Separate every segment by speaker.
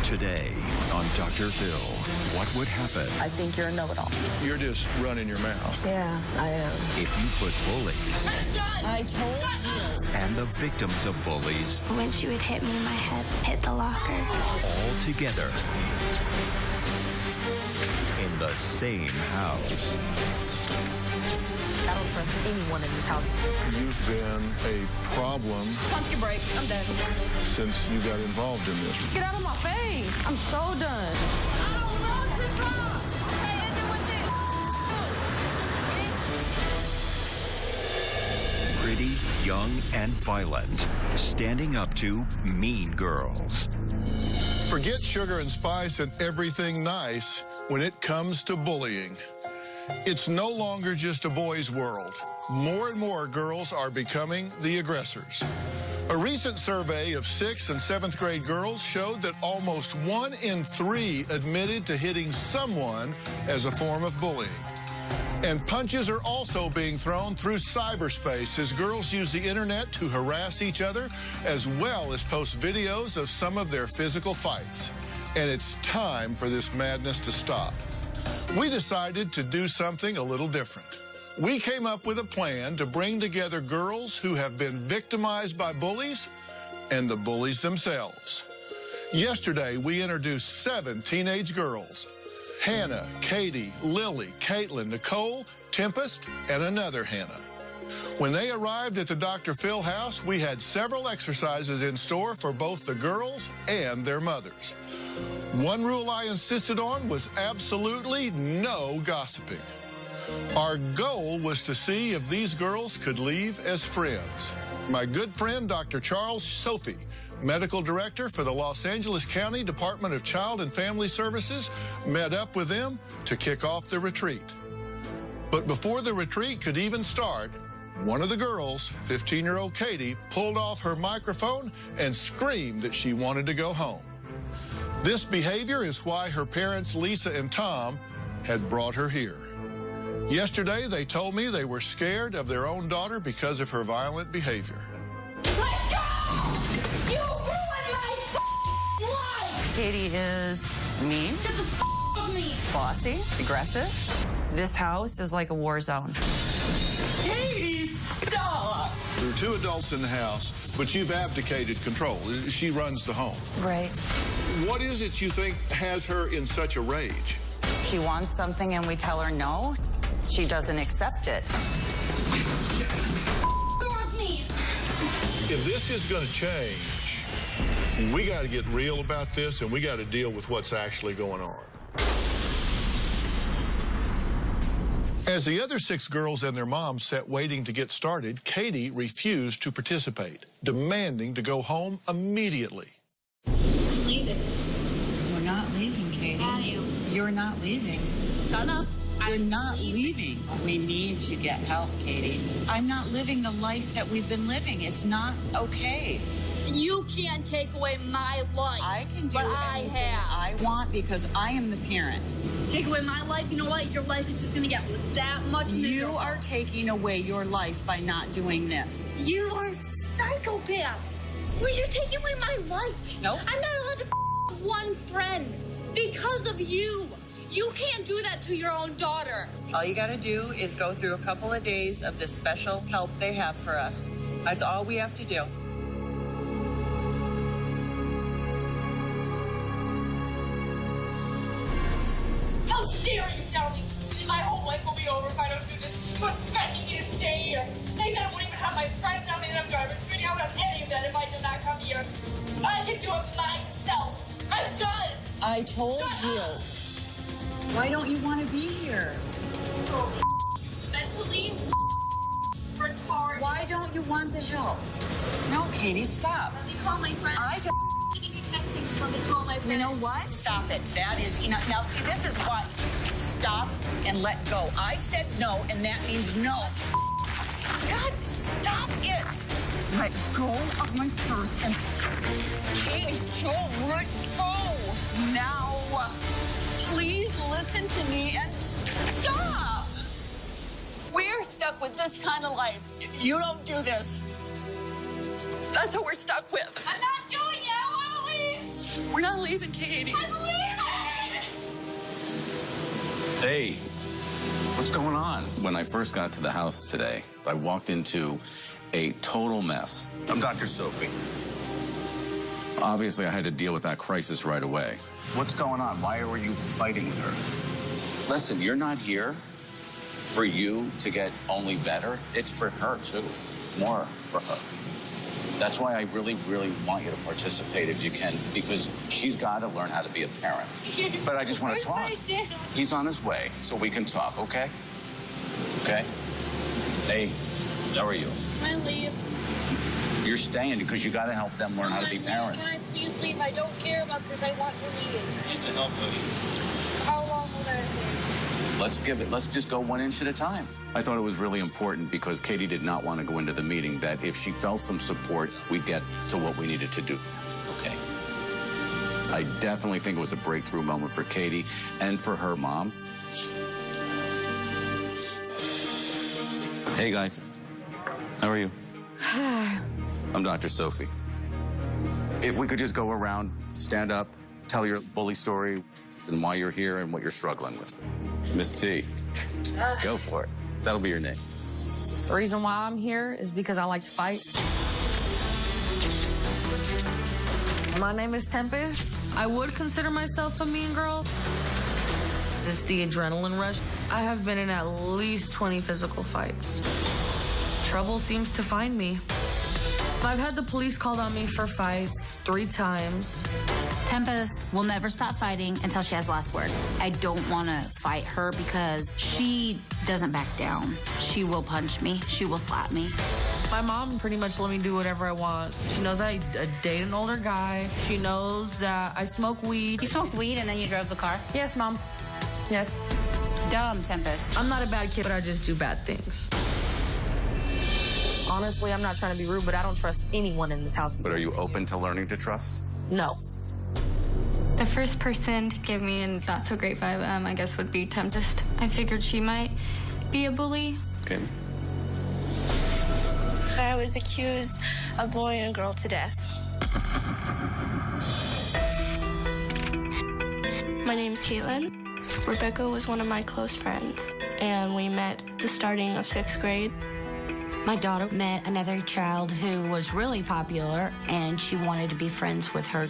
Speaker 1: Today on Dr. Phil, what would happen?
Speaker 2: I think you're a know-it-all.
Speaker 3: You're just running your mouth.
Speaker 2: Yeah, I am.
Speaker 1: If you put bullies
Speaker 2: I told you.
Speaker 1: and the victims of bullies
Speaker 4: When she would hit me in my head, hit the locker.
Speaker 1: all together in the same house.
Speaker 2: I don't trust anyone in this house.
Speaker 3: You've been a problem
Speaker 2: Pump your brakes. I'm done.
Speaker 3: since you got involved in this.
Speaker 2: Get out of my face. I'm so done.
Speaker 5: I don't want to talk. Hey, end it with this.
Speaker 1: Pretty, young, and violent, standing up to mean girls.
Speaker 3: Forget sugar and spice and everything nice when it comes to bullying. It's no longer just a boys' world. More and more girls are becoming the aggressors. A recent survey of 6th and 7th grade girls showed that almost 1 in 3 admitted to hitting someone as a form of bullying. And punches are also being thrown through cyberspace as girls use the internet to harass each other, as well as post videos of some of their physical fights. And it's time for this madness to stop. We decided to do something a little different. We came up with a plan to bring together girls who have been victimized by bullies and the bullies themselves. Yesterday, we introduced 7 teenage girls: Hannah, Katie, Lily, Caitlin, Nicole, Tempest, and another Hannah. When they arrived at the Dr. Phil house, we had several exercises in store for both the girls and their mothers. One rule I insisted on was absolutely no gossiping. Our goal was to see if these girls could leave as friends. My good friend, Dr. Charles Sophie, medical director for the Los Angeles County Department of Child and Family Services, met up with them to kick off the retreat. But before the retreat could even start, one of the girls, 15-year-old Katie, pulled off her microphone and screamed that she wanted to go home. This behavior is why her parents, Lisa and Tom, had brought her here. Yesterday, they told me they were scared of their own daughter because of her violent behavior.
Speaker 5: Let go! You ruined my life!
Speaker 6: Katie is mean,
Speaker 5: Get the off me!
Speaker 6: bossy, aggressive. This house is like a war zone.
Speaker 5: Katie, stop!
Speaker 3: There are 2 adults in the house, but you've abdicated control. She runs the home.
Speaker 6: Right.
Speaker 3: What is it you think has her in such a rage?
Speaker 6: She wants something and we tell her no. She doesn't accept it.
Speaker 5: Off me!
Speaker 3: If this is going to change, we got to get real about this, and we got to deal with what's actually going on. As the other 6 girls and their moms sat waiting to get started, Katie refused to participate, demanding to go home immediately.
Speaker 5: I'm leaving.
Speaker 7: You're not leaving, Katie.
Speaker 5: I am.
Speaker 7: You're not leaving.
Speaker 5: Shut up.
Speaker 7: You're not leaving. We need to get help, Katie. I'm not living the life that we've been living. It's not okay.
Speaker 5: You can't take away my life.
Speaker 7: I can do
Speaker 5: but I
Speaker 7: anything
Speaker 5: have.
Speaker 7: I want because I am the parent.
Speaker 5: Take away my life, you know what? Your life is just gonna get that much miserable.
Speaker 7: You are taking away your life by not doing this.
Speaker 5: You are a psychopath. Well, you're taking away my life.
Speaker 7: Nope.
Speaker 5: I'm not allowed to with one friend because of you. You can't do that to your own daughter.
Speaker 7: All you got to do is go through a couple of days of this special help they have for us. That's all we have to do.
Speaker 5: How dare you tell me my whole life will be over if I don't do this? You're threatening me to stay here. Saying that I won't even have my friends. I don't even have drivers. Treating I won't have any of that if I do not come here. I can do it myself. I'm done.
Speaker 7: I told you. Why don't you want to be here?
Speaker 5: Mentally retarded.
Speaker 7: Why don't you want the help? No, Katie, stop.
Speaker 5: Let me call my friend.
Speaker 7: I don't.
Speaker 5: Texting, just let me call my friend.
Speaker 7: You know what? Stop it. That is enough. Now, see, this is what. Stop and let go. I said no, and that means no. God, stop it. Let go of my purse and Katie, don't let go. Now, please listen to me and stop. We're stuck with this kind of life. You don't do this. That's what we're stuck with.
Speaker 5: I'm not doing it. I want to leave.
Speaker 7: We're not leaving, Katie.
Speaker 5: I'm leaving!
Speaker 8: Hey, what's going on? When I first got to the house today, I walked into a total mess. I'm Dr. Sophie. Obviously, I had to deal with that crisis right away. What's going on? Why were you fighting with her? Listen, you're not here for you to get only better. It's for her, too. More for her. That's why I really, really want you to participate if you can, because she's got to learn how to be a parent. But I just want to talk. He's on his way, so we can talk, okay? Okay? Hey, how are you?
Speaker 5: Can I leave?
Speaker 8: You're staying because you got to help them learn how to be parents.
Speaker 5: Can I please leave? I don't care about this. I want to leave. How long will that take?
Speaker 8: Let's just go 1 inch at a time. I thought it was really important because Katie did not want to go into the meeting that if she felt some support, we'd get to what we needed to do. Okay. I definitely think it was a breakthrough moment for Katie and for her mom. Hey, guys. How are you? I'm Dr. Sophie. If we could just go around, stand up, tell your bully story and why you're here and what you're struggling with. Miss T, go for it. That'll be your name.
Speaker 2: The reason why I'm here is because I like to fight. My name is Tempest. I would consider myself a mean girl. It's the adrenaline rush. I have been in at least 20 physical fights. Trouble seems to find me. I've had the police called on me for fights 3 times.
Speaker 9: Tempest will never stop fighting until she has the last word. I don't want to fight her because she doesn't back down. She will punch me. She will slap me.
Speaker 2: My mom pretty much let me do whatever I want. She knows I date an older guy. She knows that I smoke weed.
Speaker 9: You smoked weed and then you drove the car?
Speaker 2: Yes, Mom. Yes.
Speaker 9: Dumb, Tempest.
Speaker 2: I'm not a bad kid, but I just do bad things. Honestly, I'm not trying to be rude, but I don't trust anyone in this house.
Speaker 8: But are you open to learning to trust?
Speaker 2: No.
Speaker 10: The first person to give me a not so great vibe, I guess, would be Tempest. I figured she might be a bully.
Speaker 8: Okay.
Speaker 4: I was accused of bullying a girl to death. My name's Caitlin. Rebecca was one of my close friends, and we met at the starting of 6th grade.
Speaker 11: My daughter met another child who was really popular, and she wanted to be friends with her.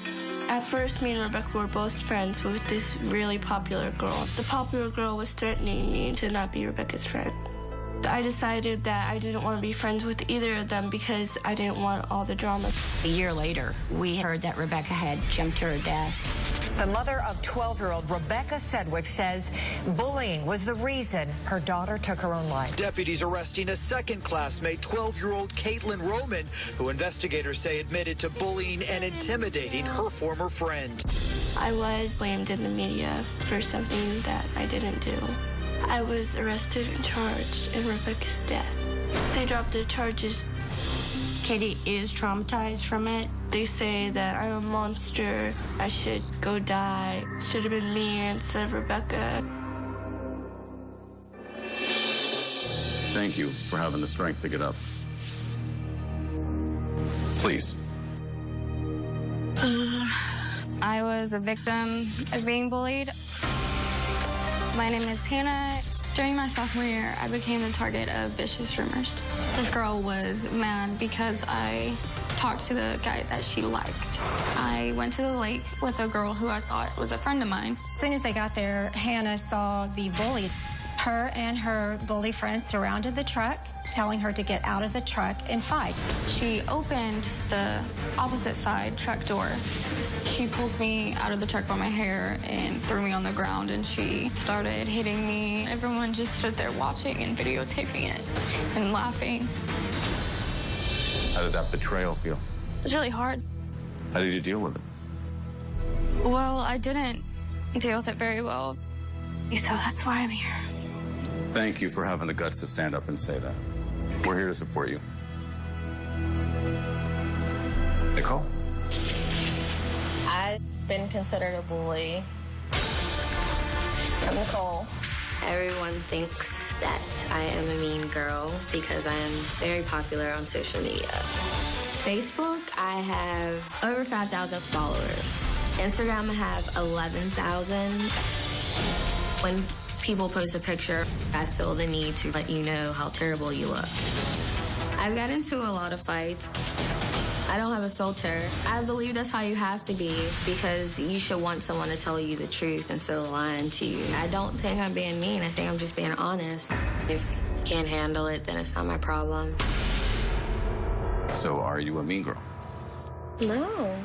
Speaker 4: At first, me and Rebecca were both friends with this really popular girl. The popular girl was threatening me to not be Rebecca's friend. I decided that I didn't want to be friends with either of them because I didn't want all the drama.
Speaker 11: A year later, we heard that Rebecca had jumped to her death.
Speaker 12: The mother of 12-year-old Rebecca Sedgwick says bullying was the reason her daughter took her own life.
Speaker 13: Deputies arresting a second classmate, 12-year-old Caitlin Roman, who investigators say admitted to bullying and intimidating her former friend.
Speaker 4: I was blamed in the media for something that I didn't do. I was arrested and charged in Rebecca's death. They dropped the charges.
Speaker 11: Katie is traumatized from it.
Speaker 4: They say that I'm a monster. I should go die. It should have been me instead of Rebecca.
Speaker 8: Thank you for having the strength to get up. Please.
Speaker 10: I was a victim of being bullied. My name is Hannah. During my sophomore year, I became the target of vicious rumors. This girl was mad because I talked to the guy that she liked. I went to the lake with a girl who I thought was a friend of mine.
Speaker 14: As soon as they got there, Hannah saw the bully. Her and her bully friends surrounded the truck, telling her to get out of the truck and fight.
Speaker 10: She opened the opposite side truck door. She pulled me out of the truck by my hair and threw me on the ground, and she started hitting me. Everyone just stood there watching and videotaping it and laughing.
Speaker 8: How did that betrayal feel?
Speaker 10: It was really hard.
Speaker 8: How did you deal with it?
Speaker 10: Well, I didn't deal with it very well, so that's why I'm here.
Speaker 8: Thank you for having the guts to stand up and say that. We're here to support you. Nicole?
Speaker 15: I've been considered a bully. I'm Nicole.
Speaker 16: Everyone thinks that I am a mean girl because I am very popular on social media. Facebook, I have over 5,000 followers. Instagram, I have 11,000. When people post a picture, I feel the need to let you know how terrible you look. I've got into a lot of fights. I don't have a filter. I believe that's how you have to be, because you should want someone to tell you the truth instead of lying to you. I don't think I'm being mean. I think I'm just being honest. If you can't handle it, then it's not my problem.
Speaker 8: So are you a mean girl?
Speaker 16: No.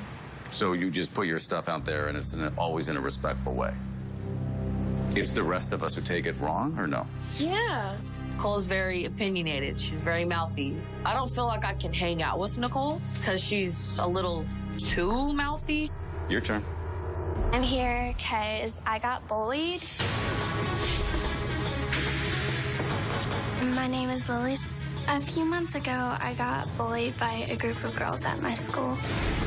Speaker 8: So you just put your stuff out there and it's always in a respectful way? It's the rest of us who take it wrong, or no?
Speaker 2: Yeah.
Speaker 17: Nicole's very opinionated. She's very mouthy. I don't feel like I can hang out with Nicole because she's a little too mouthy.
Speaker 8: Your turn.
Speaker 10: I'm here because I got bullied. My name is Lily. A few months ago, I got bullied by a group of girls at my school.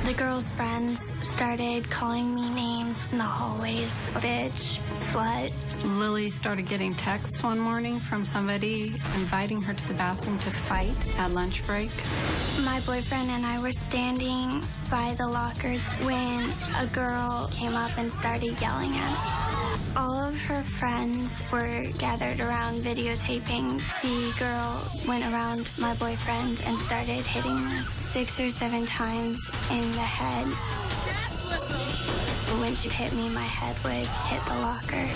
Speaker 10: The girls' friends started calling me names in the hallways. Bitch, slut.
Speaker 18: Lily started getting texts one morning from somebody inviting her to the bathroom to fight at lunch break.
Speaker 10: My boyfriend and I were standing by the lockers when a girl came up and started yelling at us. All of her friends were gathered around videotaping. The girl went around my boyfriend and started hitting me 6 or 7 times in the head. When she hit me, my head would hit the locker.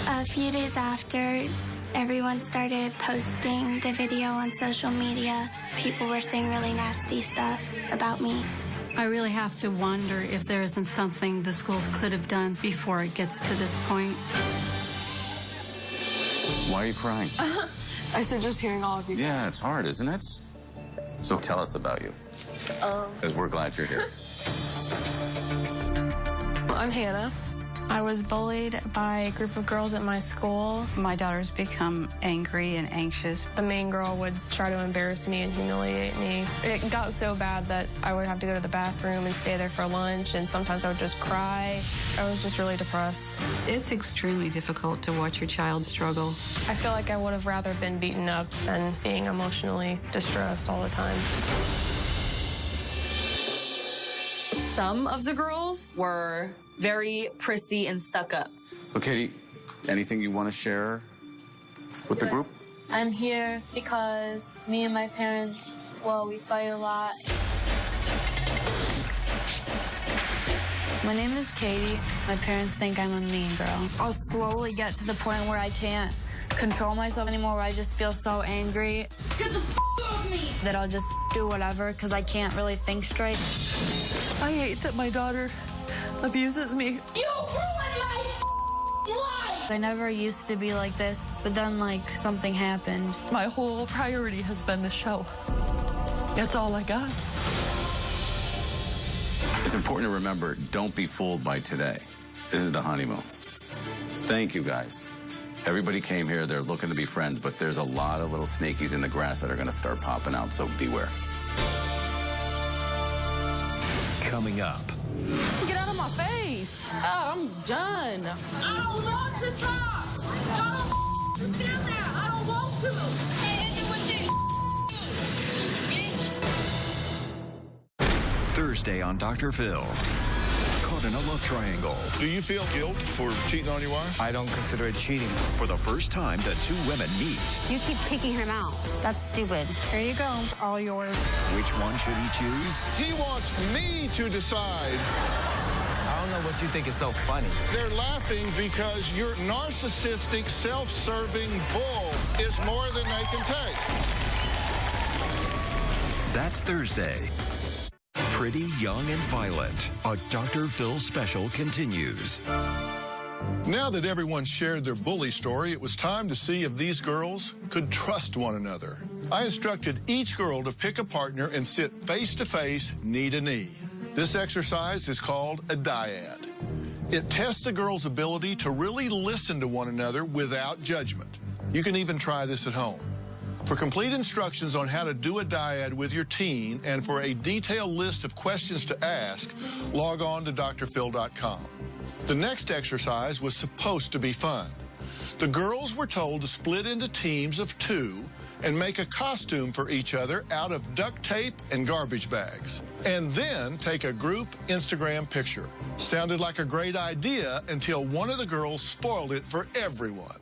Speaker 10: A few days after, everyone started posting the video on social media. People were saying really nasty stuff about me.
Speaker 18: I really have to wonder if there isn't something the schools could have done before it gets to this point.
Speaker 8: Why are you crying?
Speaker 17: I said just hearing all of these.
Speaker 8: Yeah, it's hard, isn't it? So tell us about you, because we're glad you're here.
Speaker 17: I'm Hannah.
Speaker 19: I was bullied by a group of girls at my school.
Speaker 6: My daughter's become angry and anxious.
Speaker 19: The main girl would try to embarrass me and humiliate me. It got so bad that I would have to go to the bathroom and stay there for lunch, and sometimes I would just cry. I was just really depressed.
Speaker 18: It's extremely difficult to watch your child struggle.
Speaker 19: I feel like I would have rather been beaten up than being emotionally distressed all the time.
Speaker 17: Some of the girls were very prissy and stuck up.
Speaker 8: So, Katie, anything you want to share with the group?
Speaker 10: I'm here because me and my parents, well, we fight a lot.
Speaker 20: My name is Katie. My parents think I'm a mean girl. I'll slowly get to the point where I can't control myself anymore, where I just feel so angry.
Speaker 5: Get the off me!
Speaker 20: That I'll just do whatever because I can't really think straight.
Speaker 21: I hate that my daughter abuses me.
Speaker 5: You ruined my life!
Speaker 20: I never used to be like this, but then, like, something happened.
Speaker 21: My whole priority has been the show. That's all I got.
Speaker 8: It's important to remember, don't be fooled by today. This is the honeymoon. Thank you, guys. Everybody came here, they're looking to be friends, but there's a lot of little snakies in the grass that are gonna start popping out, so beware.
Speaker 1: Coming up.
Speaker 17: Get out of my face. God, I'm done.
Speaker 5: I don't want to talk. I don't understand that. I don't want to. And you would think, bitch.
Speaker 1: Thursday on Dr. Phil. Caught in a love triangle.
Speaker 3: Do you feel guilt for cheating on your wife?
Speaker 22: I don't consider it cheating.
Speaker 1: For the first time, the two women meet.
Speaker 11: You keep kicking him out. That's stupid.
Speaker 19: Here you go, all yours.
Speaker 1: Which one should he choose?
Speaker 3: He wants me to decide.
Speaker 22: I don't know what you think is so funny.
Speaker 3: They're laughing because your narcissistic, self-serving bull is more than they can take.
Speaker 1: That's Thursday. Pretty Young and Violent, a Dr. Phil special continues.
Speaker 3: Now that everyone shared their bully story, it was time to see if these girls could trust one another. I instructed each girl to pick a partner and sit face-to-face, knee-to-knee. This exercise is called a dyad. It tests the girl's ability to really listen to one another without judgment. You can even try this at home. For complete instructions on how to do a dyad with your teen and for a detailed list of questions to ask, log on to drphil.com. The next exercise was supposed to be fun. The girls were told to split into teams of 2 and make a costume for each other out of duct tape and garbage bags. And then take a group Instagram picture. Sounded like a great idea until one of the girls spoiled it for everyone.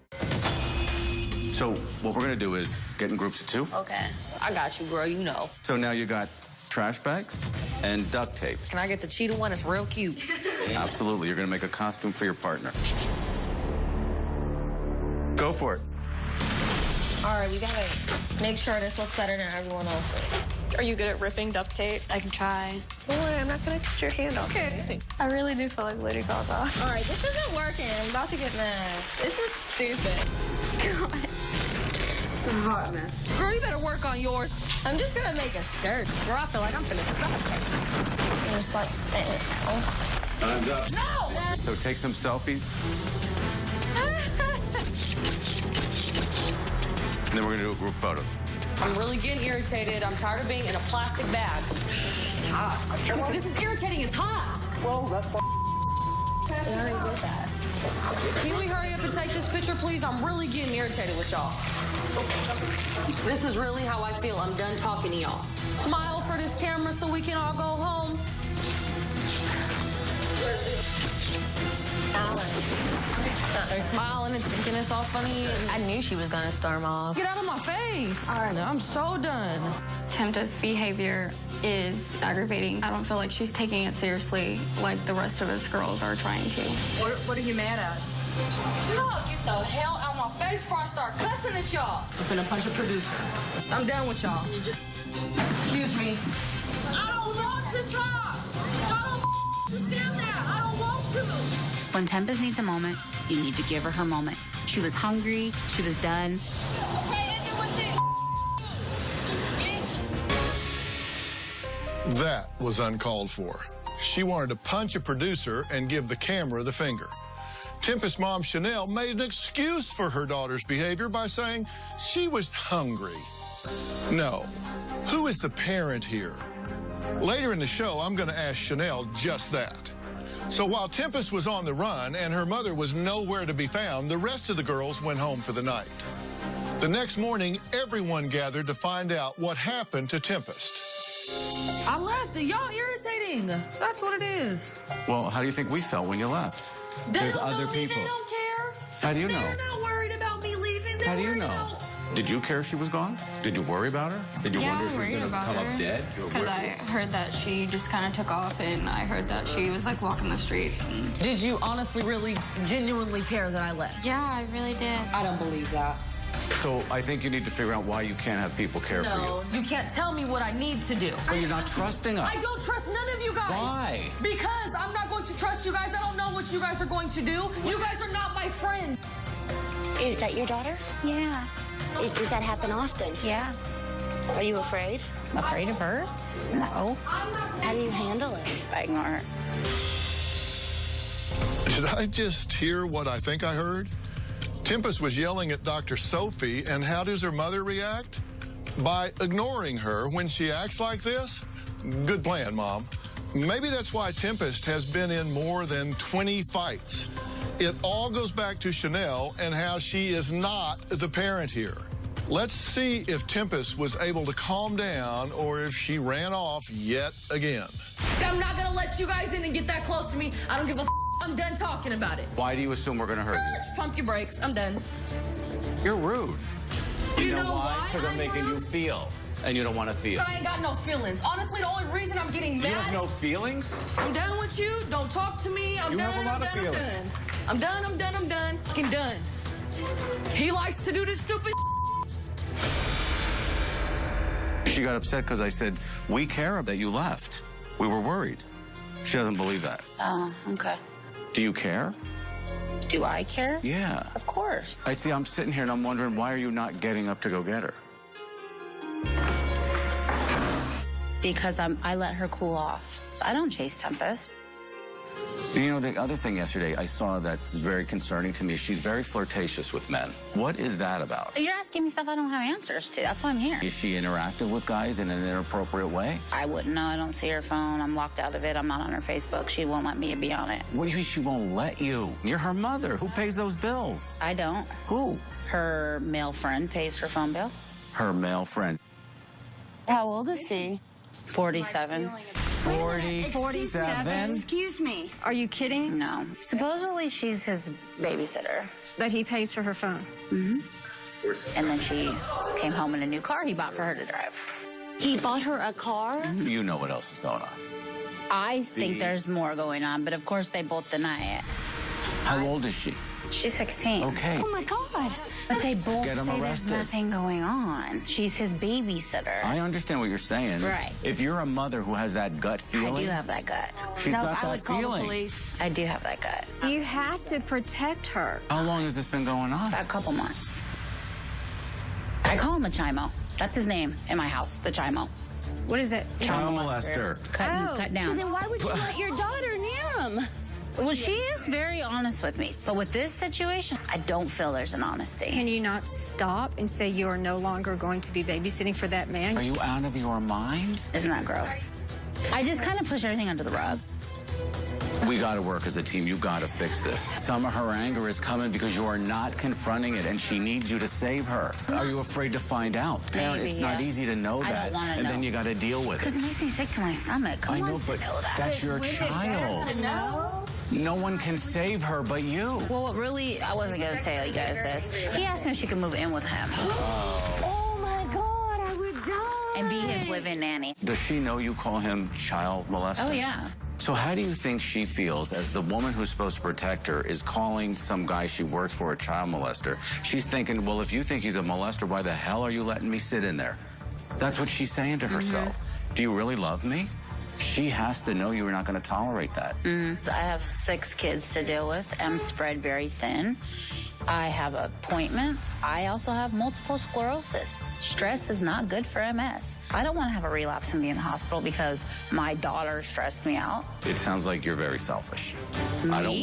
Speaker 8: So what we're going to do is get in groups of 2.
Speaker 17: Okay. I got you, girl. You know.
Speaker 8: So now you got trash bags and duct tape.
Speaker 17: Can I get the cheetah one? It's real cute.
Speaker 8: Absolutely. You're going to make a costume for your partner. Go for it.
Speaker 15: All right, we gotta make sure this looks better than everyone else.
Speaker 19: Are you good at ripping duct tape?
Speaker 10: I can try.
Speaker 19: Don't worry, I'm not gonna cut your hand off. Okay.
Speaker 15: I really do feel like Lady Gaga. All right, this isn't working. I'm about to get mad. This is stupid. God. Hot mess.
Speaker 17: Girl, you better work on yours.
Speaker 15: I'm just gonna make a skirt. Girl, I feel like I'm finna suffocate. I'm just like,
Speaker 8: Time's up.
Speaker 15: No!
Speaker 8: So take some selfies. And then we're going to do a group photo.
Speaker 17: I'm really getting irritated. I'm tired of being in a plastic bag. It's hot. This is irritating. It's hot.
Speaker 19: Well, that's
Speaker 15: I already did that.
Speaker 17: Can we hurry up and take this picture, please? I'm really getting irritated with y'all. This is really how I feel. I'm done talking to y'all. Smile for this camera so we can all go home. They're smiling and thinking it's all funny. And
Speaker 15: I knew she was gonna storm off.
Speaker 17: get out of my face. All right, I'm so done.
Speaker 10: Tempest's behavior is aggravating. I don't feel like she's taking it seriously like the rest of us girls are trying to.
Speaker 19: What are you mad at?
Speaker 17: Y'all get the hell out of my face before I start cussing at y'all. I'm gonna punch a producer. I'm done with y'all. Excuse me. I don't want to talk. Y'all don't understand that. I don't want to.
Speaker 7: When Tempest needs a moment, you need to give her her moment. She was hungry. She was done.
Speaker 3: That was uncalled for. She wanted to punch a producer and give the camera the finger. Tempest mom Chanel made an excuse for her daughter's behavior by saying she was hungry. No. Who is the parent here? Later in the show, I'm going to ask Chanel just that. So while Tempest was on the run and her mother was nowhere to be found, the rest of the girls went home for the night. The next morning, everyone gathered to find out what happened to Tempest.
Speaker 17: I left it. Y'all irritating. That's what it is.
Speaker 8: Well, how do you think we felt when you left?
Speaker 17: There's other people. They don't care.
Speaker 8: How do you know?
Speaker 17: They're not worried about me leaving.
Speaker 8: How do you know? Did you care she was gone? Did you worry about her? Did you wonder if she was going to come up dead?
Speaker 10: Because I heard that she just kind of took off, and I heard that she was like walking the streets. And...
Speaker 17: Did you honestly, really, genuinely care that I left?
Speaker 10: Yeah, I really did.
Speaker 17: I don't believe that.
Speaker 8: So I think you need to figure out why you can't have people care for you.
Speaker 17: No, you can't tell me what I need to do.
Speaker 8: Well, you're not trusting us.
Speaker 17: I don't trust none of you guys.
Speaker 8: Why?
Speaker 17: Because I'm not going to trust you guys. I don't know what you guys are going to do. You guys are not my friends.
Speaker 9: Is that your daughter?
Speaker 10: Yeah.
Speaker 9: Does that happen often?
Speaker 10: Yeah.
Speaker 9: Are you afraid?
Speaker 10: Afraid of her? No.
Speaker 9: How do you handle it?
Speaker 10: I ignore her.
Speaker 3: Did I just hear what I think I heard? Tempest was yelling at Dr. Sophie, and how does her mother react? By ignoring her when she acts like this? Good plan, Mom. Maybe that's why Tempest has been in more than 20 fights. It all goes back to Chanel and how she is not the parent here. Let's see if Tempest was able to calm down or if she ran off yet again.
Speaker 17: I'm not going to let you guys in and get that close to me. I don't give a f***. I'm done talking about it.
Speaker 8: Why do you assume we're going to hurt you?
Speaker 17: Just pump your brakes. I'm done.
Speaker 8: You're rude.
Speaker 17: You know why?
Speaker 8: Because I'm making you feel, and you don't want to feel.
Speaker 17: I ain't got no feelings. Honestly, the only reason I'm getting mad...
Speaker 8: You have no feelings?
Speaker 17: I'm done with you. Don't talk to me. I'm done.
Speaker 8: You have a lot of feelings.
Speaker 17: I'm done. I'm done. Fucking done. He likes to do this stupid
Speaker 8: She got upset because I said, we care that you left. We were worried. She doesn't believe that.
Speaker 7: Oh, okay.
Speaker 8: Do you care?
Speaker 7: Do I care?
Speaker 8: Yeah.
Speaker 7: Of course.
Speaker 8: I see, I'm sitting here and I'm wondering, why are you not getting up to go get her?
Speaker 7: Because I let her cool off. I don't chase Tempest.
Speaker 8: You know, the other thing yesterday I saw that's very concerning to me, she's very flirtatious with men. What is that about?
Speaker 7: You're asking me stuff I don't have answers to. That's why I'm here.
Speaker 8: Is she interactive with guys in an inappropriate way?
Speaker 7: I wouldn't know. I don't see her phone. I'm locked out of it. I'm not on her Facebook. She won't let me be on it.
Speaker 8: What do you mean she won't let you? You're her mother. Who pays those bills?
Speaker 7: I don't.
Speaker 8: Who?
Speaker 7: Her male friend pays her phone bill.
Speaker 8: her male friend.
Speaker 6: How old is she?
Speaker 7: 47.
Speaker 8: 47?
Speaker 14: Excuse me. Are you kidding?
Speaker 7: No. Supposedly she's his babysitter.
Speaker 14: That he pays for her phone.
Speaker 7: Mm-hmm. And then she came home in a new car he bought for her to drive.
Speaker 9: He bought her a car?
Speaker 8: You know what else is going on.
Speaker 7: I think there's more going on, but of course they both deny it.
Speaker 8: How old is she?
Speaker 7: She's 16.
Speaker 8: Okay.
Speaker 7: Oh my God. But they both
Speaker 8: Get him
Speaker 7: say
Speaker 8: arrested.
Speaker 7: there's nothing going on. She's his babysitter.
Speaker 8: I understand what you're saying.
Speaker 7: Right.
Speaker 8: If you're a mother who has that gut feeling.
Speaker 7: I do have that gut.
Speaker 8: She's got
Speaker 7: I
Speaker 8: that
Speaker 7: would call
Speaker 8: feeling.
Speaker 7: the police. I do have that gut.
Speaker 14: You have to protect her.
Speaker 8: How long has this been going on?
Speaker 7: A couple months. I call him a Chimo. That's his name in my house, the Chimo.
Speaker 14: What is it?
Speaker 8: Child molester.
Speaker 7: Cut down.
Speaker 9: So then why would you let your daughter near him?
Speaker 7: Well, she is very honest with me. But with this situation, I don't feel there's an honesty.
Speaker 14: Can you not stop and say you are no longer going to be babysitting for that man?
Speaker 8: Are you out of your mind?
Speaker 7: Isn't that gross? I just kind of push everything under the rug.
Speaker 8: We got to work as a team. You got to fix this. Some of her anger is coming because you are not confronting it, and she needs you to save her. Are you afraid to find out? Parent,
Speaker 7: Maybe,
Speaker 8: it's not easy to know
Speaker 7: I
Speaker 8: that,
Speaker 7: don't wanna
Speaker 8: and
Speaker 7: know.
Speaker 8: then you got to deal with
Speaker 7: Because
Speaker 8: it.
Speaker 7: it makes me sick to my stomach. Who
Speaker 8: I know,
Speaker 7: wants
Speaker 8: but
Speaker 7: to know that?
Speaker 8: that's your child.
Speaker 7: To know?
Speaker 8: No one can save her but you.
Speaker 7: Well, what really, I wasn't going to tell you guys this. He asked me if she could move in with him.
Speaker 9: Oh my God, I would die.
Speaker 7: And be his live-in nanny.
Speaker 8: Does she know you call him child molester?
Speaker 7: Oh, yeah.
Speaker 8: So how do you think she feels as the woman who's supposed to protect her is calling some guy she works for a child molester? She's thinking, well, if you think he's a molester, why the hell are you letting me sit in there? That's what she's saying to herself. Do you really love me? She has to know you're not going to tolerate that.
Speaker 7: I have 6 kids to deal with. I'm spread very thin. I have appointments. I also have multiple sclerosis. Stress is not good for MS. I don't want to have a relapse and be in the hospital because my daughter stressed me out.
Speaker 8: It sounds like you're very selfish. I don't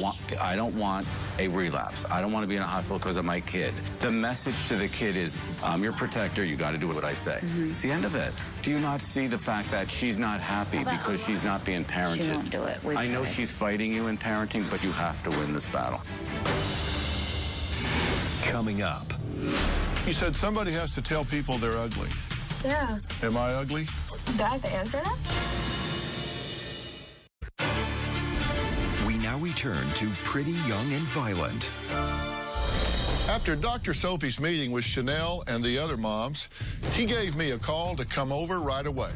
Speaker 8: want a relapse. I don't want to be in a hospital because of my kid. The message to the kid is, I'm your protector. You got to do what I say. It's the end of it. Do you not see the fact that she's not happy because she's not being parented?
Speaker 7: She won't do it.
Speaker 8: I know she's fighting you in parenting, but you have to win this battle.
Speaker 1: Coming up.
Speaker 3: You said somebody has to tell people they're ugly.
Speaker 19: Yeah.
Speaker 3: Am I ugly?
Speaker 19: Do I have to answer that?
Speaker 1: We now return to Pretty Young and Violent.
Speaker 3: After Dr. Sophie's meeting with Chanel and the other moms, he gave me a call to come over right away.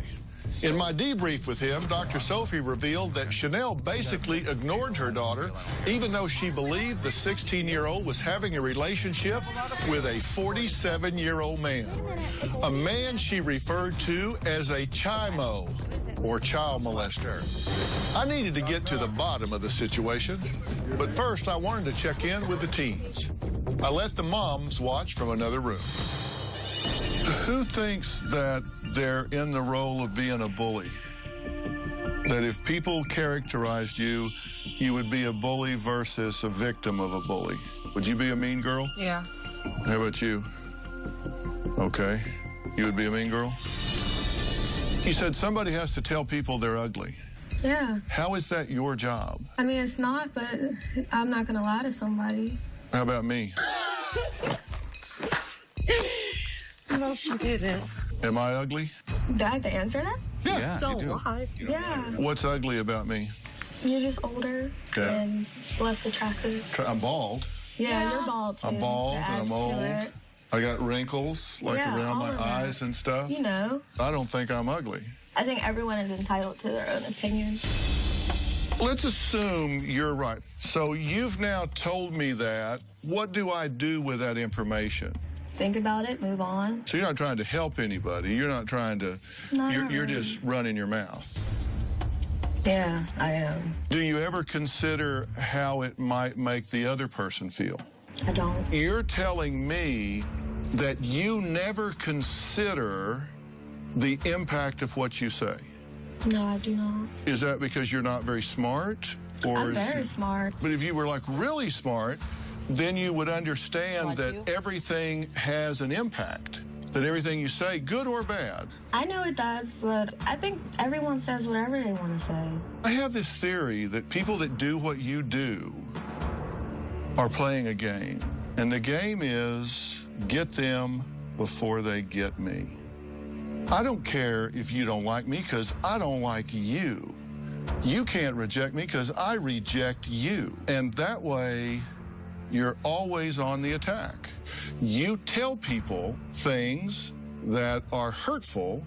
Speaker 3: In my debrief with him, Dr. Sophie revealed that Chanel basically ignored her daughter, even though she believed the 16-year-old was having a relationship with a 47-year-old man. A man she referred to as a chimo, or child molester. I needed to get to the bottom of the situation, but first I wanted to check in with the teens. I let the moms watch from another room. Who thinks that they're in the role of being a bully? That if people characterized you, you would be a bully versus a victim of a bully? Would you be a mean girl?
Speaker 2: Yeah.
Speaker 3: How about you? Okay. You would be a mean girl? You said somebody has to tell people they're ugly.
Speaker 19: Yeah.
Speaker 3: How is that your job?
Speaker 19: I mean, it's not, but I'm not going to lie to somebody.
Speaker 3: How about me?
Speaker 19: No, she didn't.
Speaker 3: Am I ugly?
Speaker 19: Do I have to answer that?
Speaker 3: Yeah,
Speaker 19: Don't
Speaker 3: you do.
Speaker 19: lie. Yeah.
Speaker 3: What's ugly about me?
Speaker 19: You're just older
Speaker 3: Yeah.
Speaker 19: and less attractive.
Speaker 3: I'm bald.
Speaker 19: Yeah, you're bald too.
Speaker 3: I'm bald
Speaker 19: That
Speaker 3: and I'm
Speaker 19: adds to
Speaker 3: old.
Speaker 19: it.
Speaker 3: I got wrinkles like
Speaker 19: Yeah,
Speaker 3: around
Speaker 19: all
Speaker 3: my
Speaker 19: of that.
Speaker 3: eyes and stuff.
Speaker 19: You know.
Speaker 3: I don't think I'm ugly.
Speaker 19: I think everyone is entitled to their own opinion.
Speaker 3: Let's assume you're right. So you've now told me that. What do I do with that information?
Speaker 19: Think about it, move on.
Speaker 3: So you're not trying to help anybody. You're not trying to,
Speaker 19: No,
Speaker 3: you're
Speaker 19: not really.
Speaker 3: just running your mouth.
Speaker 19: Yeah, I am.
Speaker 3: Do you ever consider how it might make the other person feel?
Speaker 19: I don't.
Speaker 3: You're telling me that you never consider the impact of what you say.
Speaker 19: No, I do not.
Speaker 3: Is that because you're not very smart? Or
Speaker 19: I'm
Speaker 3: is
Speaker 19: very
Speaker 3: it-
Speaker 19: smart.
Speaker 3: But if you were like really smart, then you would understand that everything has an impact. That everything you say, good or bad.
Speaker 19: I know it does, but I think everyone says whatever they want to say.
Speaker 3: I have this theory that people that do what you do are playing a game. And the game is get them before they get me. I don't care if you don't like me because I don't like you. You can't reject me because I reject you. And that way, you're always on the attack. You tell people things that are hurtful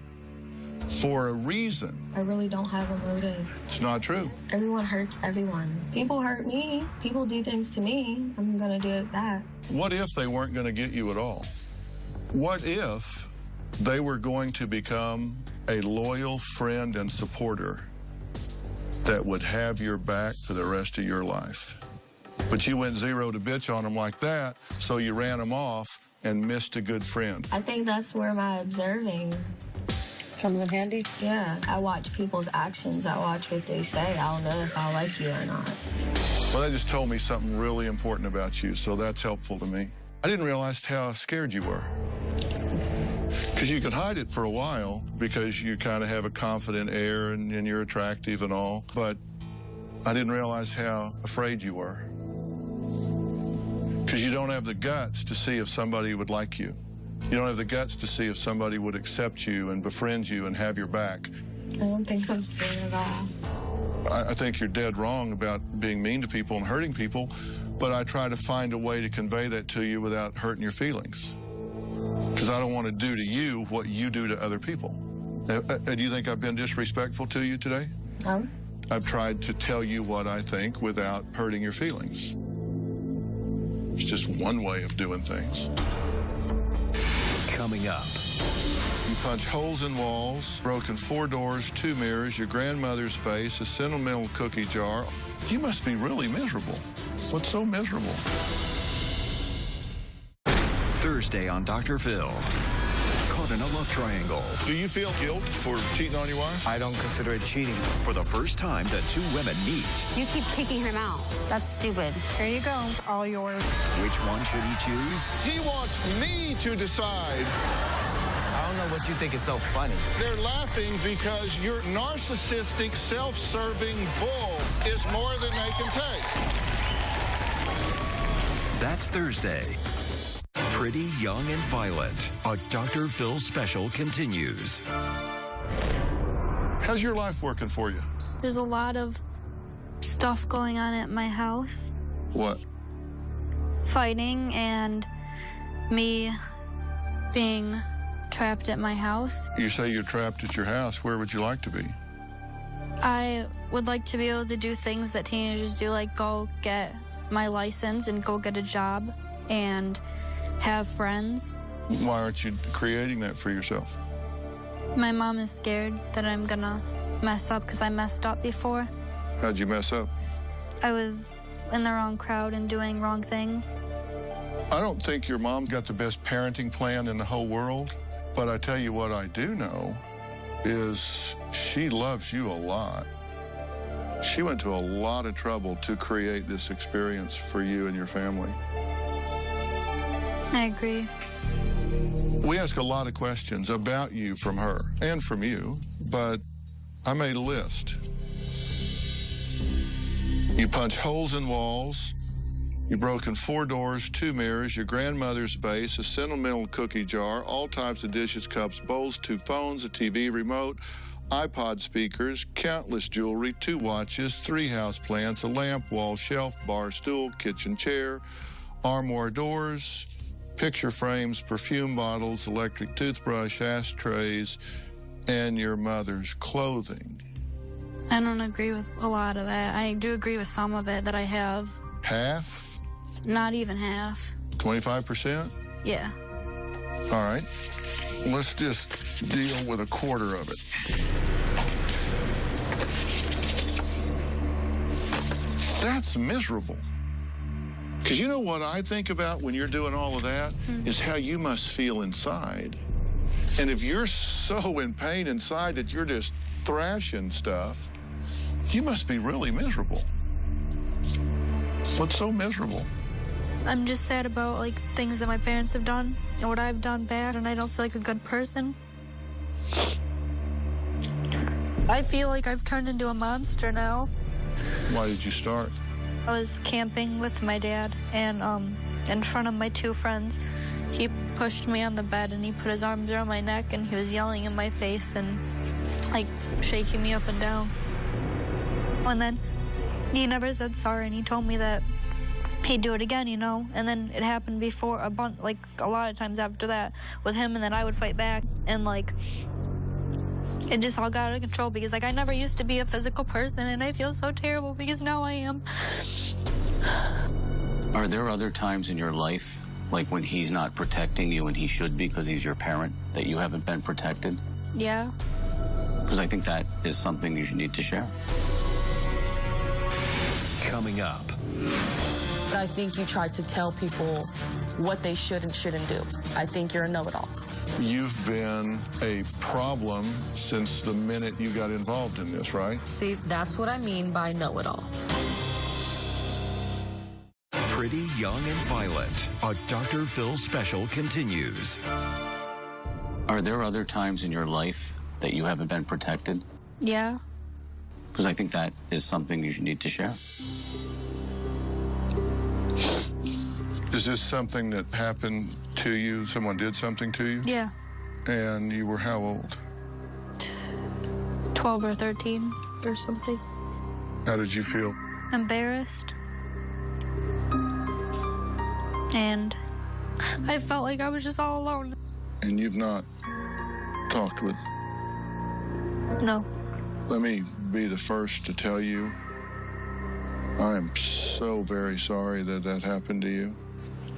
Speaker 3: for a reason.
Speaker 4: I really don't have a motive.
Speaker 3: It's not true.
Speaker 4: Everyone hurts everyone. People hurt me. People do things to me. I'm gonna do it back.
Speaker 3: What if they weren't going to get you at all? What if they were going to become a loyal friend and supporter that would have your back for the rest of your life? But you went zero to bitch on them like that, so you ran them off and missed a good friend.
Speaker 4: I think that's where my observing
Speaker 19: comes in handy.
Speaker 4: Yeah, I watch people's actions. I watch what they say. I'll know if I like you or not.
Speaker 3: Well, that just told me something really important about you, so that's helpful to me. I didn't realize how scared you were. Because you could hide it for a while because you kind of have a confident air and you're attractive and all, but I didn't realize how afraid you were. Because you don't have the guts to see if somebody would like you. You don't have the guts to see if somebody would accept you and befriend you and have your back.
Speaker 4: I don't think I'm scared at all.
Speaker 3: I think you're dead wrong about being mean to people and hurting people, but I try to find a way to convey that to you without hurting your feelings. Because I don't want to do to you what you do to other people. Do you think I've been disrespectful to you today?
Speaker 4: No.
Speaker 3: I've tried to tell you what I think without hurting your feelings. It's just one way of doing things.
Speaker 1: Coming up.
Speaker 3: You punch holes in walls, broken 4 doors, 2 mirrors, your grandmother's vase, a sentimental cookie jar. You must be really miserable. What's so miserable?
Speaker 1: Thursday on Dr. Phil. Caught in a love triangle.
Speaker 3: Do you feel guilt for cheating on your wife?
Speaker 22: I don't consider it cheating.
Speaker 1: For the first time, the 2 women meet.
Speaker 11: You keep kicking him out. That's stupid. Here you go. All yours.
Speaker 1: Which one should he choose?
Speaker 3: He wants me to decide.
Speaker 22: I don't know what you think is so funny.
Speaker 3: They're laughing because your narcissistic, self-serving bull is more than they can take.
Speaker 1: That's Thursday. Pretty Young and Violent. A Dr. Phil special continues.
Speaker 3: How's your life working for you?
Speaker 10: There's a lot of stuff going on at my house.
Speaker 3: What?
Speaker 10: Fighting and me being trapped at my house.
Speaker 3: You say you're trapped at your house. Where would you like to be?
Speaker 10: I would like to be able to do things that teenagers do, like go get my license and go get a job and have friends.
Speaker 3: Why aren't you creating that for yourself?
Speaker 10: My mom is scared that I'm gonna mess up because I messed up before.
Speaker 3: How'd you mess up?
Speaker 10: I was in the wrong crowd and doing wrong things.
Speaker 3: I don't think your mom got the best parenting plan in the whole world, but I tell you what I do know is she loves you a lot. She went to a lot of trouble to create this experience for you and your family.
Speaker 10: I agree.
Speaker 3: We ask a lot of questions about you from her and from you, but I made a list. You punch holes in walls. You've broken 4 doors, 2 mirrors, your grandmother's vase, a sentimental cookie jar, all types of dishes, cups, bowls, 2 phones, a TV remote, iPod speakers, countless jewelry, 2 watches, 3 houseplants, a lamp, wall, shelf, bar, stool, kitchen chair, armoire doors, picture frames, perfume bottles, electric toothbrush, ashtrays, and your mother's clothing.
Speaker 10: I don't agree with a lot of that. I do agree with some of it that I have.
Speaker 3: Half?
Speaker 10: Not even half.
Speaker 3: 25%?
Speaker 10: Yeah.
Speaker 3: All right. Let's just deal with a quarter of it. That's miserable. Because you know what I think about when you're doing all of that is how you must feel inside. And if you're so in pain inside that you're just thrashing stuff, you must be really miserable. What's so miserable?
Speaker 10: I'm just sad about like things that my parents have done and what I've done bad, and I don't feel like a good person. I feel like I've turned into a monster now.
Speaker 3: Why did you start?
Speaker 10: I was camping with my dad, and in front of my 2 friends, he
Speaker 12: pushed me on the bed and he put his arms around my neck and he was yelling in my face and like shaking me up and down.
Speaker 13: And then he never said sorry, and he told me that he'd do it again, you know. And then it happened before a lot of times after that with him, and then I would fight back, and like it just all got out of control because like I never used to be a physical person, and I feel so terrible because now I am.
Speaker 8: Are there other times in your life, like when he's not protecting you and he should be because he's your parent, that you haven't been protected?
Speaker 12: Yeah.
Speaker 8: Because I think that is something you need to share.
Speaker 1: Coming up.
Speaker 23: I think you try to tell people what they should and shouldn't do. I think you're a know-it-all.
Speaker 3: You've been a problem since the minute you got involved in this, right?
Speaker 2: See, that's what I mean by know-it-all.
Speaker 1: Pretty Young and Violent, a Dr. Phil special continues.
Speaker 8: Are there other times in your life that you haven't been protected?
Speaker 12: Yeah.
Speaker 8: Because I think that is something you need to share.
Speaker 3: Is this something that happened to you? Someone did something to you?
Speaker 12: Yeah.
Speaker 3: And you were how old?
Speaker 12: 12 or 13 or something.
Speaker 3: How did you feel?
Speaker 13: Embarrassed. And
Speaker 12: I felt like I was just all alone.
Speaker 3: And you've not talked with?
Speaker 13: No.
Speaker 3: Let me be the first to tell you, I am so very sorry that that happened to you.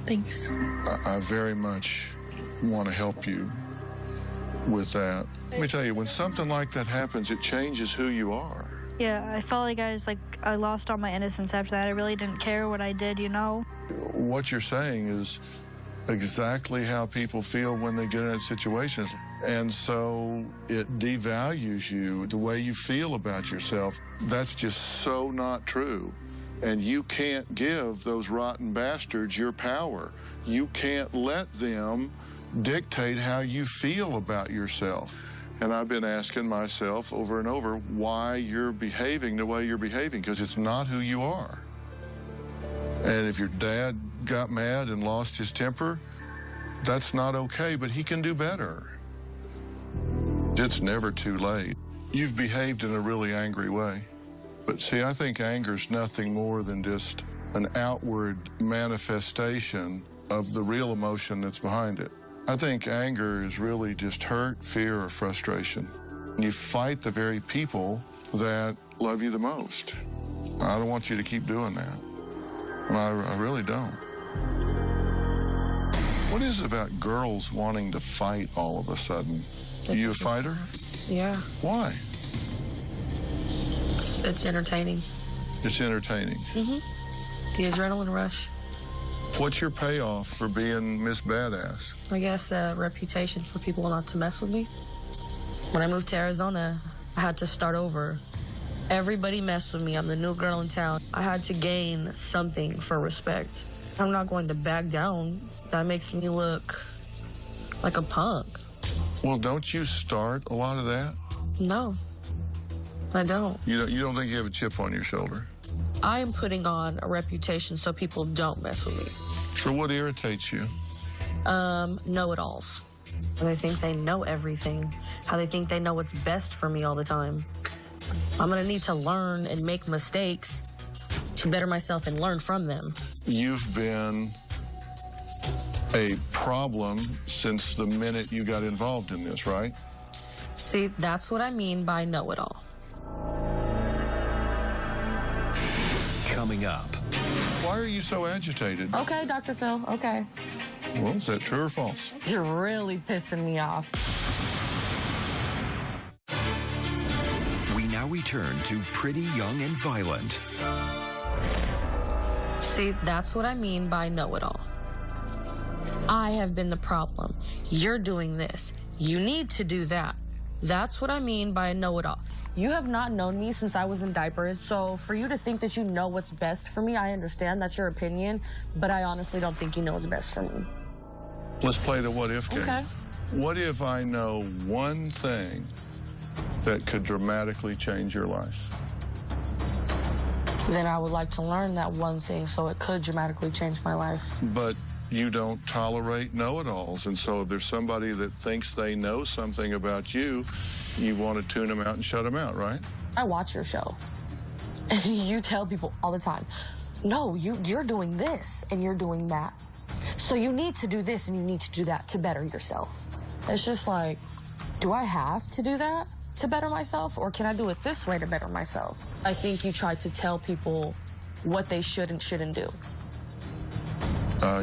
Speaker 12: Thanks.
Speaker 3: I very much want to help you with that. Let me tell you, when something like that happens, it changes who you are.
Speaker 13: yeah, I felt like I lost all my innocence after that. I really didn't care what I did, you know?
Speaker 3: What you're saying is exactly how people feel when they get in situations. And so it devalues you, the way you feel about yourself. That's just so not true. And you can't give those rotten bastards your power. You can't let them dictate how you feel about yourself. And I've been asking myself over and over why you're behaving the way you're behaving, because it's not who you are. And if your dad got mad and lost his temper, that's not okay, but he can do better. It's never too late. You've behaved in a really angry way. But see, I think anger's nothing more than just an outward manifestation of the real emotion that's behind it. I think anger is really just hurt, fear, or frustration. You fight the very people that love you the most. I don't want you to keep doing that. I really don't. What is it about girls wanting to fight all of a sudden? Are you a fighter?
Speaker 2: Yeah.
Speaker 3: Why?
Speaker 2: It's entertaining.
Speaker 3: It's entertaining.
Speaker 2: Mm-hmm. The adrenaline rush.
Speaker 3: What's your payoff for being Miss Badass?
Speaker 2: I guess a reputation for people not to mess with me. When I moved to Arizona, I had to start over. Everybody messed with me. I'm the new girl in town. I had to gain something for respect. I'm not going to back down. That makes me look like a punk.
Speaker 3: Well, don't you start a lot of that?
Speaker 2: No, I don't.
Speaker 3: You don't think you have a chip on your shoulder?
Speaker 2: I am putting on a reputation so people don't mess with me.
Speaker 3: So what irritates you?
Speaker 2: Know-it-alls. How they think they know everything. How they think they know what's best for me all the time. I'm gonna need to learn and make mistakes to better myself and learn from them.
Speaker 3: You've been a problem since the minute you got involved in this, right?
Speaker 2: See, that's what I mean by know-it-all.
Speaker 1: Coming up.
Speaker 3: Why are you so agitated?
Speaker 23: Okay, Dr. Phil, okay.
Speaker 3: Well, is that true or false?
Speaker 23: You're really pissing me off.
Speaker 1: We now return to Pretty Young and Violent.
Speaker 2: See, that's what I mean by know-it-all. I have been the problem. You're doing this. You need to do that. That's what I mean by a know-it-all.
Speaker 23: You have not known me since I was in diapers, so for you to think that you know what's best for me, I understand that's your opinion, but I honestly don't think you know what's best for me.
Speaker 3: Let's play the what-if game.
Speaker 23: Okay.
Speaker 3: What if I know one thing that could dramatically change your life?
Speaker 2: Then I would like to learn that one thing so it could dramatically change my life.
Speaker 3: But you don't tolerate know-it-alls. And so if there's somebody that thinks they know something about you, you want to tune them out and shut them out, right?
Speaker 23: I watch your show. And you tell people all the time, no, you're doing this and you're doing that. So you need to do this and you need to do that to better yourself. It's just like, do I have to do that to better myself, or can I do it this way to better myself? I think you try to tell people what they should and shouldn't do.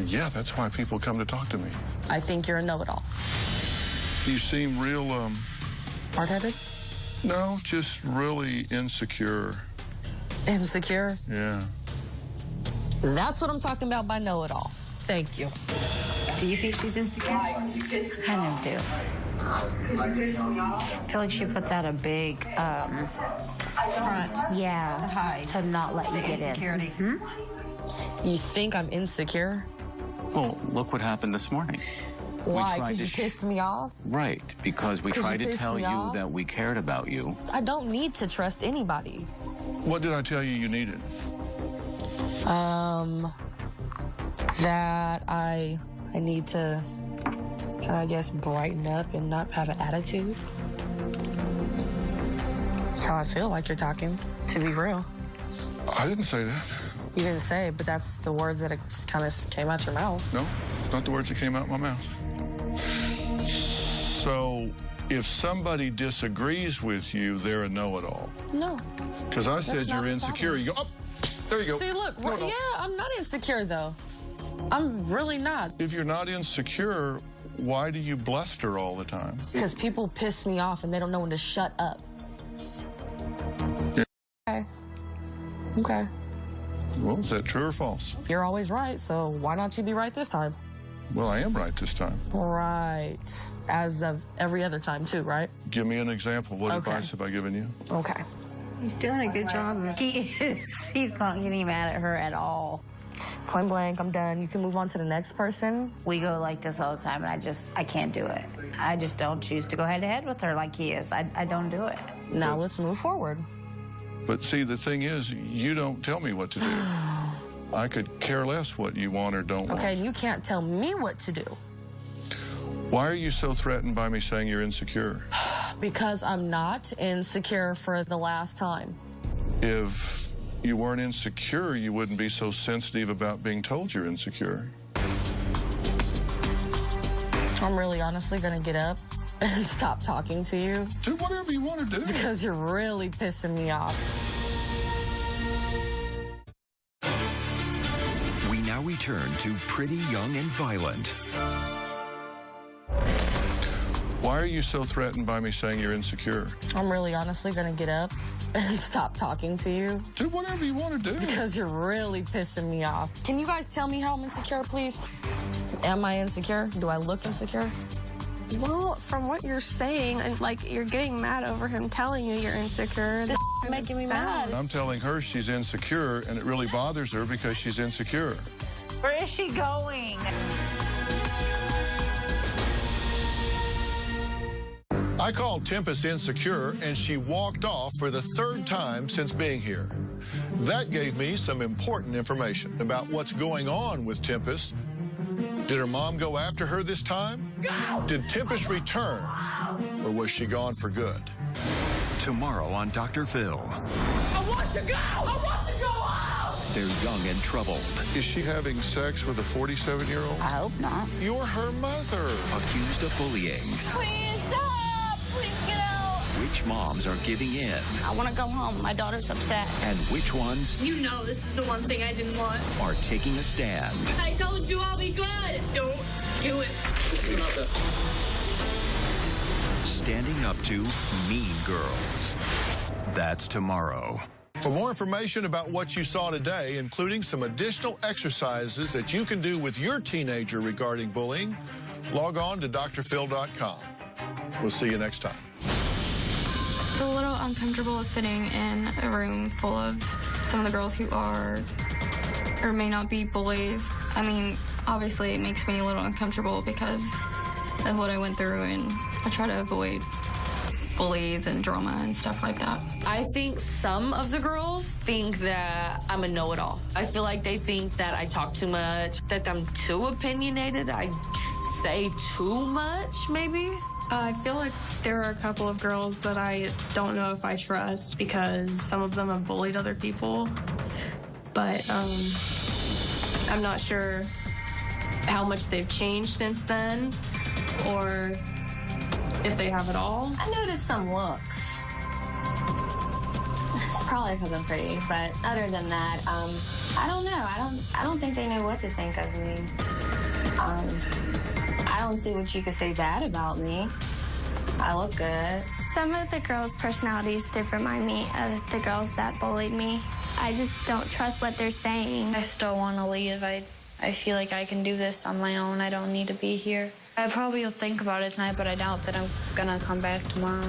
Speaker 3: Yeah, that's why people come to talk to me.
Speaker 23: I think you're a know-it-all.
Speaker 3: You seem real,
Speaker 23: Hard-headed?
Speaker 3: No, just really insecure.
Speaker 23: Insecure?
Speaker 3: Yeah.
Speaker 23: That's what I'm talking about by know-it-all. Thank you.
Speaker 16: Do you think she's insecure?
Speaker 7: Kind of do. I feel like she puts out a big
Speaker 14: Front.
Speaker 7: yeah,
Speaker 14: To hide.
Speaker 7: to not let you get
Speaker 14: insecurities.
Speaker 7: in.
Speaker 23: You think I'm insecure?
Speaker 8: Well, look what happened this morning.
Speaker 23: Why?
Speaker 8: tried
Speaker 23: Because
Speaker 8: to
Speaker 23: you pissed me off?
Speaker 8: Right, because we
Speaker 23: 'Cause you
Speaker 8: tried to
Speaker 23: pissed
Speaker 8: tell
Speaker 23: me
Speaker 8: you
Speaker 23: off?
Speaker 8: that we cared about you.
Speaker 23: I don't need to trust anybody.
Speaker 3: What did I tell you needed?
Speaker 23: That I need to kind of, I guess, brighten up and not have an attitude. That's how I feel like you're talking, to be real.
Speaker 3: I didn't say that.
Speaker 23: You didn't say it, but that's the words that kind of came out your mouth.
Speaker 3: No, it's not the words that came out my mouth. So if somebody disagrees with you, they're a know-it-all.
Speaker 23: No.
Speaker 3: Because I said
Speaker 23: That's not
Speaker 3: you're
Speaker 23: the
Speaker 3: insecure.
Speaker 23: problem.
Speaker 3: You go, oh, there you go.
Speaker 23: See, look,
Speaker 3: No, no.
Speaker 23: yeah, I'm not insecure, though. I'm really not.
Speaker 3: If you're not insecure, why do you bluster all the time?
Speaker 23: Because people piss me off and they don't know when to shut up.
Speaker 3: Yeah.
Speaker 23: Okay. Okay.
Speaker 3: Well, is that true or false?
Speaker 23: You're always right, so why not you be right this time?
Speaker 3: Well, I am right this time.
Speaker 23: Right. As of every other time, too, right?
Speaker 3: Give me an example. What
Speaker 23: Okay.
Speaker 3: advice have I given you?
Speaker 23: Okay.
Speaker 16: He's doing a good job.
Speaker 7: He is. He's not getting mad at her at all.
Speaker 23: Point blank, I'm done. You can move on to the next person.
Speaker 7: We go like this all the time, and I can't do it. I just don't choose to go head-to-head with her like he is. I don't do it.
Speaker 23: Now let's move forward.
Speaker 3: But see, the thing is, you don't tell me what to do. I could care less what you want or don't want.
Speaker 23: Okay, you can't tell me what to do.
Speaker 3: Why are you so threatened by me saying you're insecure?
Speaker 23: Because I'm not insecure for the last time.
Speaker 3: If you weren't insecure, you wouldn't be so sensitive about being told you're insecure.
Speaker 23: I'm really honestly gonna get up and stop talking to you.
Speaker 3: Do whatever you want to do.
Speaker 23: Because you're really pissing me off.
Speaker 1: We now return to Pretty Young and Violent.
Speaker 3: Why are you so threatened by me saying you're insecure?
Speaker 23: I'm really honestly gonna get up and stop talking to you.
Speaker 3: Do whatever you want to do.
Speaker 23: Because you're really pissing me off. Can you guys tell me how I'm insecure, please? Am I insecure? Do I look insecure?
Speaker 19: Well, from what you're saying, and like you're getting mad over him telling you you're insecure.
Speaker 23: This making me mad.
Speaker 3: I'm telling her she's insecure, and it really bothers her because she's insecure.
Speaker 7: Where is she going?
Speaker 3: I called Tempest insecure, and she walked off for the third time since being here. That gave me some important information about what's going on with Tempest. Did her mom go after her this time? Did Tempest return, or was she gone for good?
Speaker 1: Tomorrow on Dr. Phil.
Speaker 17: I want to go! I want to go out!
Speaker 1: They're young and troubled.
Speaker 3: Is she having sex with a 47-year-old?
Speaker 7: I hope not.
Speaker 3: You're her mother.
Speaker 1: Accused of bullying.
Speaker 17: Please stop! Please get out!
Speaker 1: Which moms are giving in?
Speaker 11: I want to go home. My daughter's upset.
Speaker 1: And which ones
Speaker 5: You know this is the one thing I didn't want.
Speaker 1: are taking a stand?
Speaker 5: I told you I'll be good. Don't do it.
Speaker 1: Standing up to mean girls. That's tomorrow.
Speaker 3: For more information about what you saw today, including some additional exercises that you can do with your teenager regarding bullying, log on to drphil.com. We'll see you next time.
Speaker 10: It's a little uncomfortable sitting in a room full of some of the girls who are or may not be bullies. I mean, obviously it makes me a little uncomfortable because of what I went through, and I try to avoid bullies and drama and stuff like that.
Speaker 2: I think some of the girls think that I'm a know-it-all. I feel like they think that I talk too much, that I'm too opinionated, I say too much, maybe.
Speaker 19: I feel like there are a couple of girls that I don't know if I trust because some of them have bullied other people. But I'm not sure how much they've changed since then or if they have at all.
Speaker 15: I noticed some looks. It's probably because I'm pretty, but other than that, I don't know. I don't think they know what to think of me. I don't see what you could say bad about me. I look good.
Speaker 4: Some of the girls' personalities did remind me of the girls that bullied me. I just don't trust what they're saying.
Speaker 10: I still want to leave. I feel like I can do this on my own. I don't need to be here. I probably will think about it tonight, but I doubt that I'm gonna come back tomorrow.